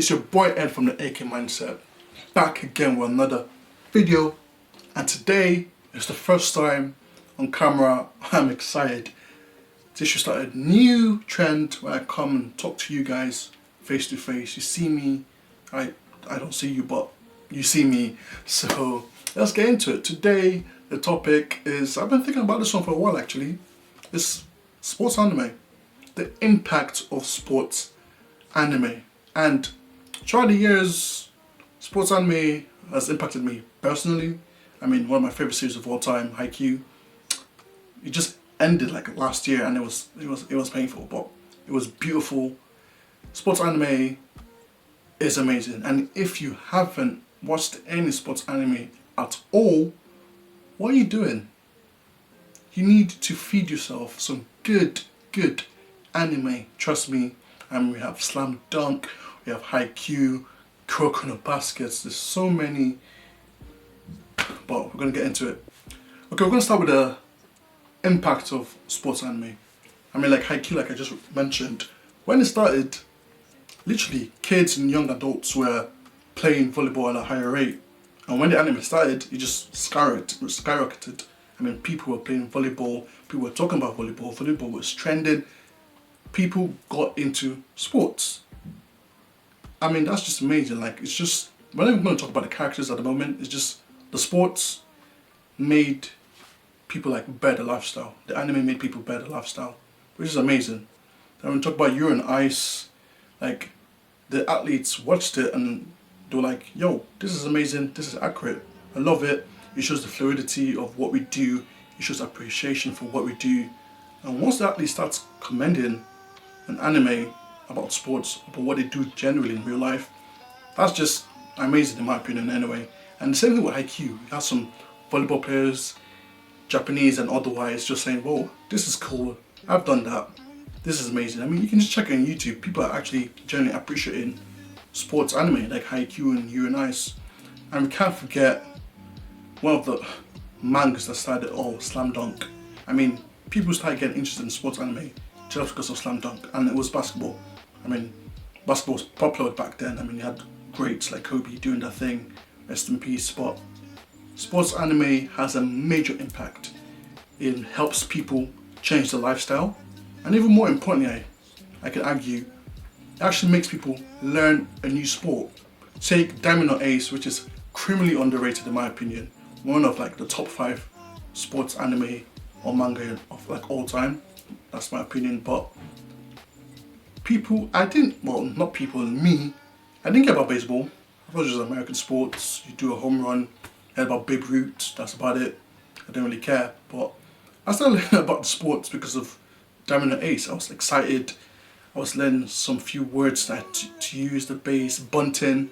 It's your boy Ed from the AK Mindset, back again with another video, and today is the first time on camera. I'm excited. This should start a new trend where I come and talk to you guys face to face. You see me, I don't see you, but you see me. So let's get into it. Today the topic is, I've been thinking about this one for a while actually. It's sports anime. The impact of sports anime. And throughout the years, sports anime has impacted me personally. I mean, one of my favorite series of all time, Haikyu. It just ended like last year, and it was painful, but it was beautiful. Sports anime is amazing, and if you haven't watched any sports anime at all, what are you doing? You need to feed yourself some good anime. Trust me. And we have Slam Dunk, we have Haikyu, Kuroko Baskets. There's so many, but we're gonna get into it. Okay, we're gonna start with the impact of sports anime. I mean, like Haikyu, like I just mentioned, when it started, literally kids and young adults were playing volleyball at a higher rate. And when the anime started, it just skyrocketed. I mean, people were playing volleyball, people were talking about volleyball, volleyball was trending. People got into sports. I mean, that's just amazing. Like, it's just, we're not even going to talk about the characters at the moment. It's just the sports made people like better lifestyle. The anime made people better lifestyle, which is amazing. Then when we talk about Yuri on Ice, like the athletes watched it and they were like, yo, this is amazing, this is accurate, I love it. It shows the fluidity of what we do, it shows appreciation for what we do. And once the athlete starts commending an anime about sports, about what they do generally in real life, that's just amazing in my opinion anyway. And the same thing with Haikyu. You have some volleyball players, Japanese and otherwise, just saying, whoa, this is cool, I've done that, this is amazing. I mean, you can just check it on YouTube. People are actually generally appreciating sports anime like Haikyu and Yuri on Ice. And we can't forget one of the mangas that started it all, Slam Dunk. I mean, people started getting interested in sports anime just because of Slam Dunk, and it was basketball. I mean, basketball was popular back then. I mean, you had greats like Kobe doing their thing, rest in peace, but sports anime has a major impact. It helps people change their lifestyle, and even more importantly, I can argue, it actually makes people learn a new sport. Take Diamond Ace, which is criminally underrated in my opinion, one of like the top 5 sports anime or manga of like all time. That's my opinion, but people, me, I didn't care about baseball. I thought it was just American sports. You do a home run, I heard about Babe Ruth, that's about it. I didn't really care, but I started learning about the sports because of Diamond Ace. I was excited. I was learning some few words that to use, the base, bunting.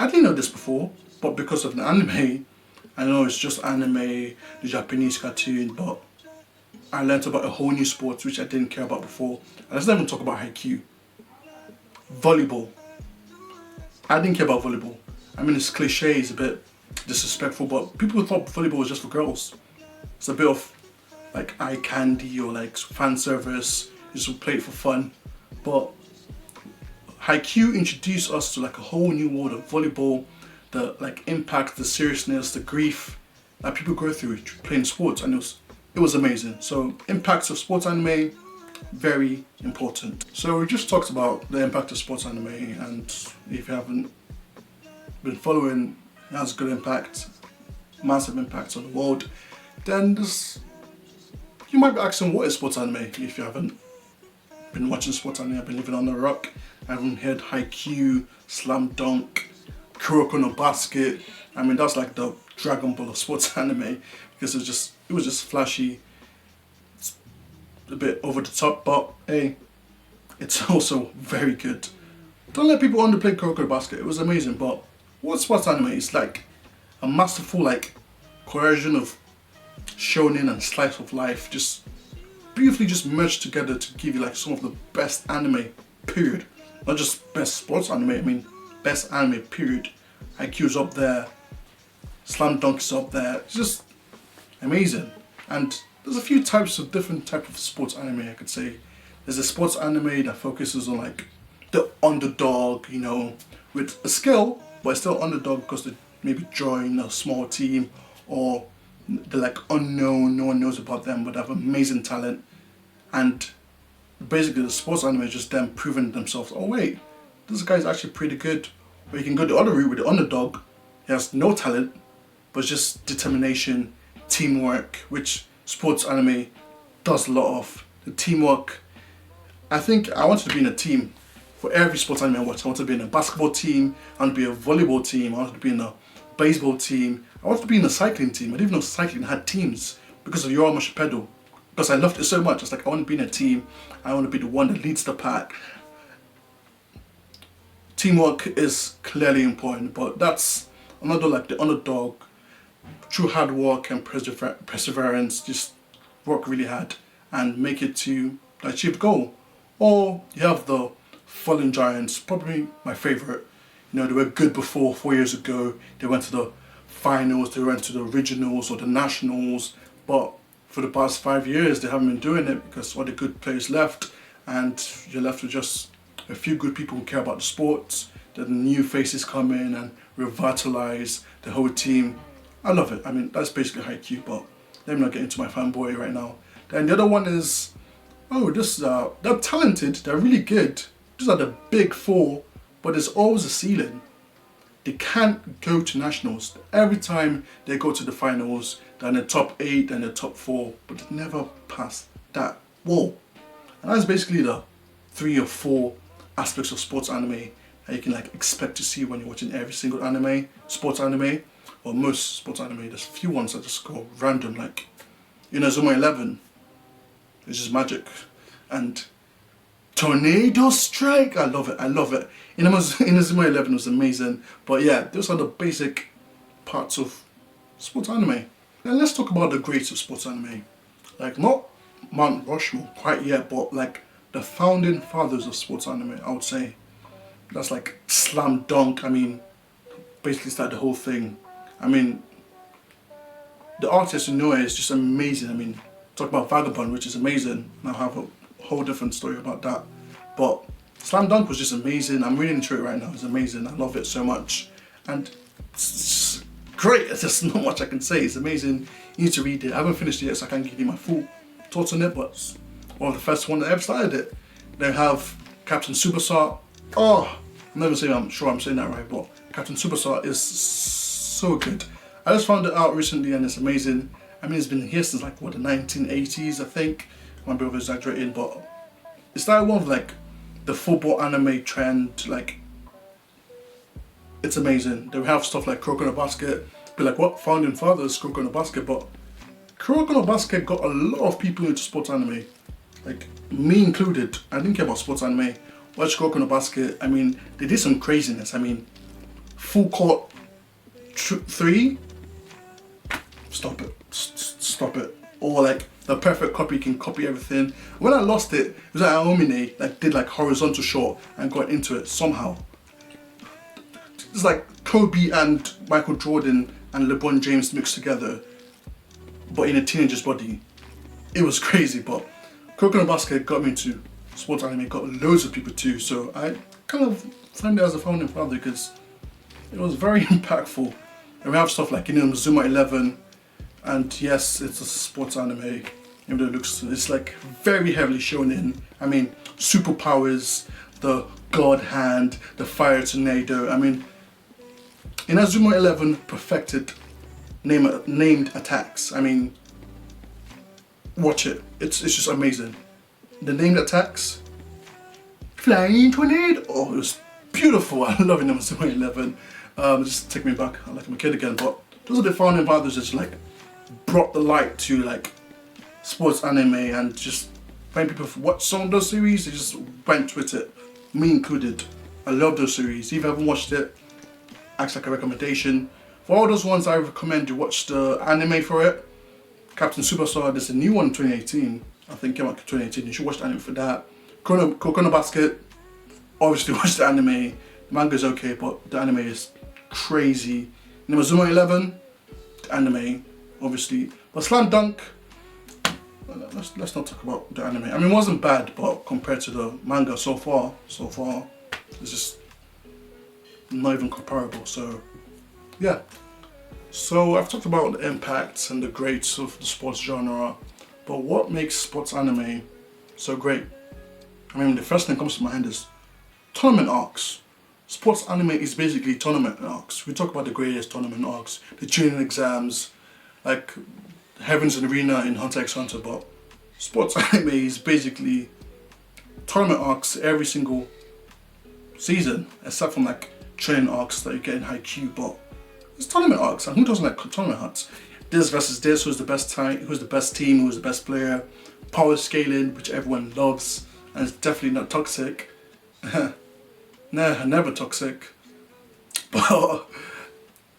I didn't know this before, but because of the anime, I know it's just anime, the Japanese cartoon, but I learned about a whole new sport which I didn't care about before. And let's not even talk about Haikyu. Volleyball. I didn't care about volleyball. I mean, it's cliche, it's a bit disrespectful, but people thought volleyball was just for girls. It's a bit of like eye candy or like fan service, you just play it for fun. But Haikyu introduced us to like a whole new world of volleyball, the like impact, the seriousness, the grief that people go through playing sports, and it was amazing. So impacts of sports anime, very important. So we just talked about the impact of sports anime, and if you haven't been following, it has a good impact, massive impact on the world. Then you might be asking, what is sports anime? If you haven't been watching sports anime, I've been living on a rock. I haven't heard Haikyu, Slam Dunk, Kuroko Basket. I mean, that's like the Dragon Ball of sports anime, because it was just flashy. It's a bit over the top, but hey, it's also very good. Don't let people underplay Kuroko Basket. It was amazing, but what sports anime is like a masterful like cohesion of shonen and slice of life, just beautifully just merged together to give you like some of the best anime, period. Not just best sports anime, I mean best anime, period. Haikyu's up there, Slam Dunk's up there, it's just amazing. And there's a few different types of sports anime I could say. There's a sports anime that focuses on like the underdog, you know, with a skill, but it's still underdog because they maybe join a small team, or they're like unknown, no one knows about them, but they have amazing talent. And basically the sports anime is just them proving themselves. Oh wait, this guy's actually pretty good. Or you can go the other route with the underdog. He has no talent, but it's just determination, teamwork, which sports anime does a lot of. The teamwork. I think I wanted to be in a team. For every sports anime I watch, I wanted to be in a basketball team, I wanted to be a volleyball team, I wanted to be in a baseball team, I wanted to be in a cycling team. I didn't even know cycling had teams because of Yorama Pedal. Because I loved it so much. It's like I want to be in a team, I want to be the one that leads the pack. Teamwork is clearly important, but that's another, like the underdog, through hard work and perseverance, just work really hard and make it to the achieved goal. Or you have the Fallen Giants, probably my favorite. You know, they were good before 4 years ago. They went to the finals, they went to the regionals or the nationals, but for the past 5 years they haven't been doing it because all the good players left, and you're left with just a few good people who care about the sports. The new faces come in and revitalize the whole team. I love it. I mean, that's basically Haikyu, but let me not get into my fanboy right now. Then the other one is, they're talented, they're really good. These are the big four, but there's always a ceiling. They can't go to nationals. Every time they go to the finals, they're in the top 8 and the top 4, but they never pass that wall. And that's basically the 3 or 4 aspects of sports anime that you can like expect to see when you're watching every single anime, sports anime, or most sports anime. There's a few ones that just go random, like Inazuma 11. It's just magic. And Tornado Strike, I love it, I love it. Inazuma 11 was amazing. But yeah, those are the basic parts of sports anime. Now let's talk about the greats of sports anime. Like, not Mount Rushmore quite yet, but like the founding fathers of sports anime, I would say. That's like Slam Dunk. I mean, basically started the whole thing. I mean, the artist Inoue is just amazing. I mean, talk about Vagabond, which is amazing. I'll have a whole different story about that. But Slam Dunk was just amazing. I'm really into it right now. It's amazing. I love it so much. And it's great. There's just not much I can say. It's amazing. You need to read it. I haven't finished it yet, so I can't give you my full thoughts on it, but it's one of the first one that ever started it. They have Captain Tsubasa. Oh, I'm sure I'm saying that right, but Captain Tsubasa is so good. I just found it out recently and it's amazing. I mean, it's been here since like, what, the 1980s, I think. I might be over exaggerating, but it started one of like the football anime trend. Like, it's amazing. They have stuff like Kuroko no Basket. Be like, what? Founding fathers, Kuroko no Basket, but Kuroko no Basket got a lot of people into sports anime. Like, me included. I didn't care about sports anime. Watch Kuroko no Basket. I mean, they did some craziness. I mean, Full Court 3. Stop it. Stop it. Or like the perfect copy, can copy everything. When I lost it, it was like Aomine like did like horizontal shot and got into it somehow. It's like Kobe and Michael Jordan and LeBron James mixed together, but in a teenager's body. It was crazy, but Kuroko no Basket got me into sports anime, got loads of people too, so I kind of find it as a founding father because it was very impactful. And we have stuff like, Zuma 11, and yes, it's a sports anime, even though it's like very heavily shonen. I mean, superpowers, the god hand, the fire tornado. I mean, Inazuma 11 perfected named attacks. I mean, watch it. It's just amazing. The named attacks, flying tornado. Oh, it was beautiful. I love Inazuma 11. Just take me back. I like I'm a kid again. But those are the founding fathers that just like brought the light to like sports anime, and just when people watch some of those series, they just went with it. Me included. I love those series. If you haven't watched it, acts like a recommendation. For all those ones, I recommend you watch the anime for it. Captain Tsubasa, there's a new one in 2018. I think came out in 2018. You should watch the anime for that. Kuroko no Basket, obviously watch the anime. The manga's okay, but the anime is crazy. Inazuma 11, the anime, obviously. But Slam Dunk, let's not talk about the anime. I mean, it wasn't bad, but compared to the manga so far, It's just not even comparable. So yeah. So I've talked about the impacts and the greats of the sports genre, but what makes sports anime so great? I mean, the first thing that comes to my mind is tournament arcs. Sports anime is basically tournament arcs. We talk about the greatest tournament arcs, the training exams, like Heaven's and Arena in Hunter x Hunter, but sports anime is basically tournament arcs every single season, except from like training arcs that you get in Haikyu, but it's tournament arcs, and who doesn't like tournament arcs? This versus this, who's the best team, who's the best player, power scaling, which everyone loves, and it's definitely not toxic. Nah, never toxic. But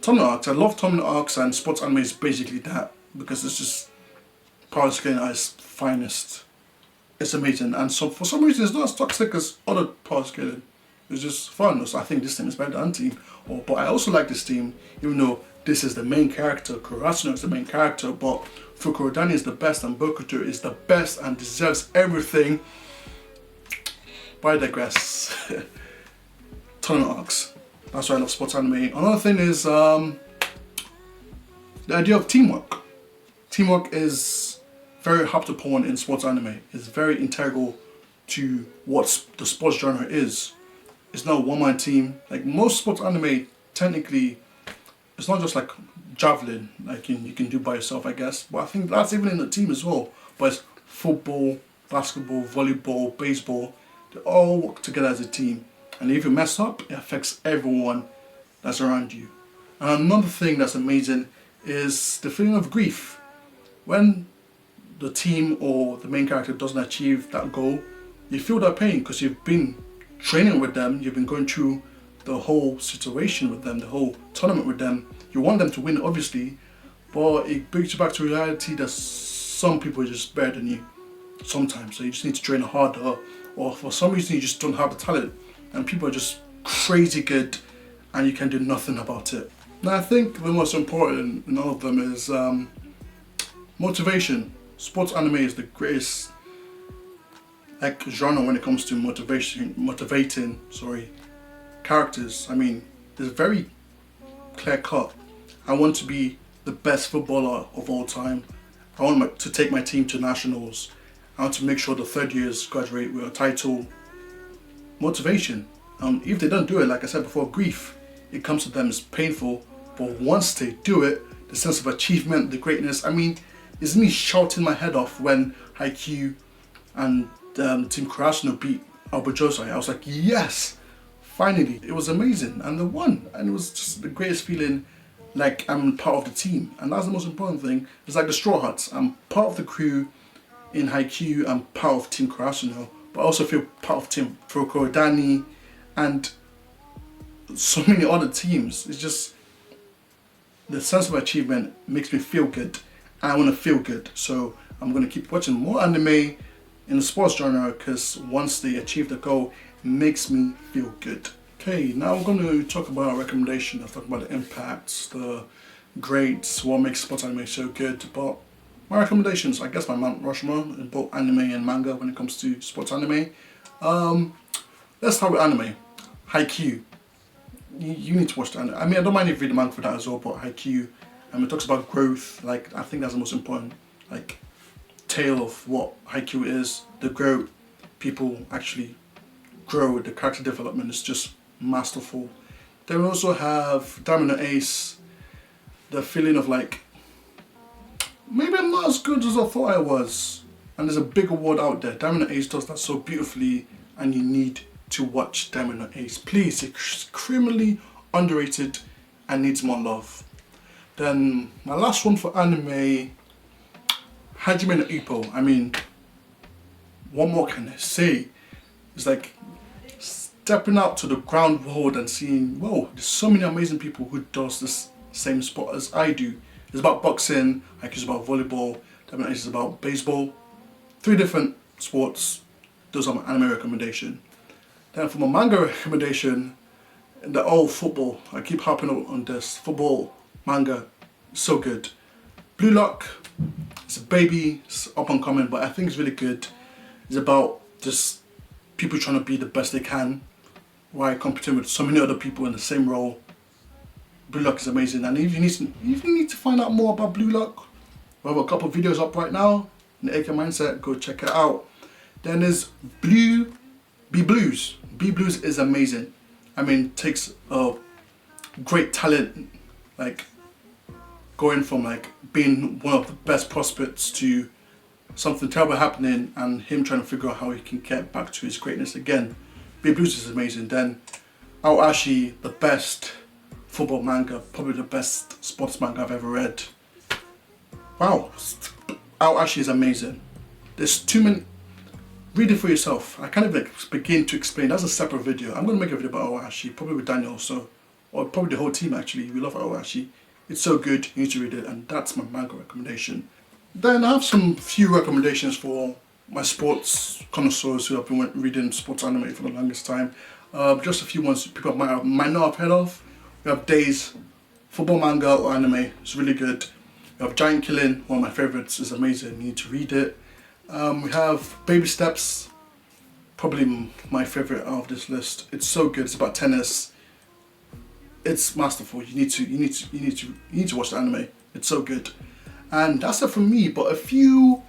tournament arcs, I love tournament arcs, and sports anime is basically that, because it's just power scaling at its finest. It's amazing, and so for some reason it's not as toxic as other power scaling. It's just fun. So I think this team is better than team. But I also like this team, even though this is the main character. Kurasuno is the main character, but Fukurodani is the best, and Bokuto is the best and deserves everything. But I digress. Tournament arcs. That's why I love sports anime. Another thing is the idea of teamwork. Teamwork is very harped upon in sports anime. It's very integral to what the sports genre is. It's not a one-man team. Like most sports anime, technically, it's not just like javelin, like you can do by yourself, I guess. But I think that's even in the team as well. But it's football, basketball, volleyball, baseball. They all work together as a team. And if you mess up, it affects everyone that's around you. And another thing that's amazing is the feeling of grief. When the team or the main character doesn't achieve that goal, you feel that pain because you've been training with them, you've been going through the whole situation with them, the whole tournament with them. You want them to win, obviously, but it brings you back to reality that some people are just better than you sometimes. So you just need to train harder, or for some reason you just don't have the talent, and people are just crazy good, and you can do nothing about it. Now I think the most important in all of them is motivation. Sports anime is the greatest genre when it comes to motivating characters. I mean, it's very clear cut. I want to be the best footballer of all time. I want to take my team to nationals. I want to make sure the third years graduate with a title. Motivation. If they don't do it, like I said before, grief. It comes to them, it's painful, but once they do it, the sense of achievement, the greatness. I mean, it's me shouting my head off when Haikyu and Team Kurasuno beat Albajosai. I was like, yes, finally. It was amazing, and they won, and it was just the greatest feeling, like I'm part of the team. And that's the most important thing. It's like the Straw Hats. I'm part of the crew in Haikyu, I'm part of Team Kurasuno, but I also feel part of Team Fukurodani and so many other teams. It's just the sense of achievement makes me feel good. I want to feel good, so I'm going to keep watching more anime in the sports genre, because once they achieve the goal, it makes me feel good. Okay, now we're going to talk about our recommendation. I've talked about the impacts, the greats, what makes sports anime so good, but my recommendations, I guess my Mount Rushmore in both anime and manga when it comes to sports anime. Let's start with anime. Haikyu. You need to watch that. I mean, I don't mind if you read the manga for that as well, but Haikyu, it talks about growth. Like, I think that's the most important, like, tale of what Haikyu is. The growth, people actually grow. The character development is just masterful. Then we also have Diamond and Ace. The feeling of like, maybe I'm not as good as I thought I was. And there's a big award out there. Diamond and Ace does that so beautifully, and you need to watch Diamond and Ace. Please, it's criminally underrated and needs more love. Then my last one for anime, Hajime no Ippo. I mean, what more can I say? It's like stepping out to the ground world and seeing, whoa, there's so many amazing people who does this same sport as I do. It's about boxing, Haikyu's about volleyball, Diamond and Ace is about baseball. 3 different sports. Those are my anime recommendation. Then for my manga recommendation, they're all football. I keep harping on this. Football, manga, so good. Blue Lock, it's a baby, it's up and coming, but I think it's really good. It's about just people trying to be the best they can. why competing with so many other people in the same role. Blue Lock is amazing, and if you need to find out more about Blue Lock, we have a couple of videos up right now in the AK Mindset. Go check it out. Then there's B Blues. B Blues is amazing. I mean, takes a great talent, like going from like being one of the best prospects to something terrible happening, and him trying to figure out how he can get back to his greatness again. B Blues is amazing. Then Aoashi, the best football manga, probably the best sports manga I've ever read. Wow, Aoashi is amazing. There's too many. Read it for yourself. I can't even begin to explain. That's a separate video. I'm going to make a video about Aoashi, probably with Daniel, or probably the whole team actually. We love Aoashi. It's so good, you need to read it, and that's my manga recommendation. Then I have some few recommendations for my sports connoisseurs who have been reading sports anime for the longest time. Just a few ones people might not have heard of. We have Days, football manga or anime. It's really good. We have Giant Killing, one of my favorites. It's amazing. You need to read it. We have Baby Steps, probably my favorite out of this list. It's so good. It's about tennis. It's masterful. You need to watch the anime. It's so good. And that's it from me. But a few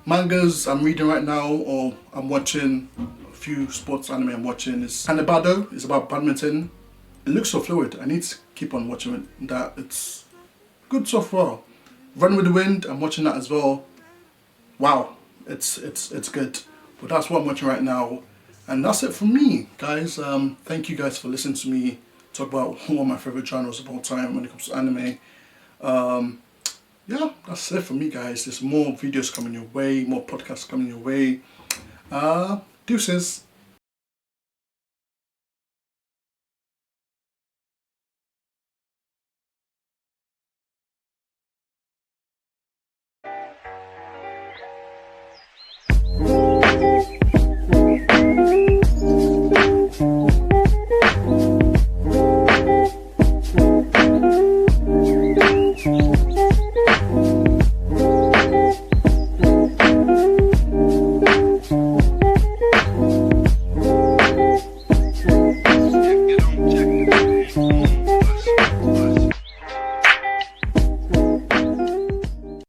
mangas I'm reading right now, or I'm watching. A few sports anime I'm watching is Hanebado. It's about badminton. It looks so fluid. I need to keep on watching it. That it's good so far. Run with the Wind. I'm watching that as well. Wow, it's good. But that's what I'm watching right now. And that's it from me, guys. Thank you guys for listening to me talk about one of my favorite genres of all time when it comes to anime. Yeah, that's it for me, guys. There's more videos coming your way, more podcasts coming your way. Deuces.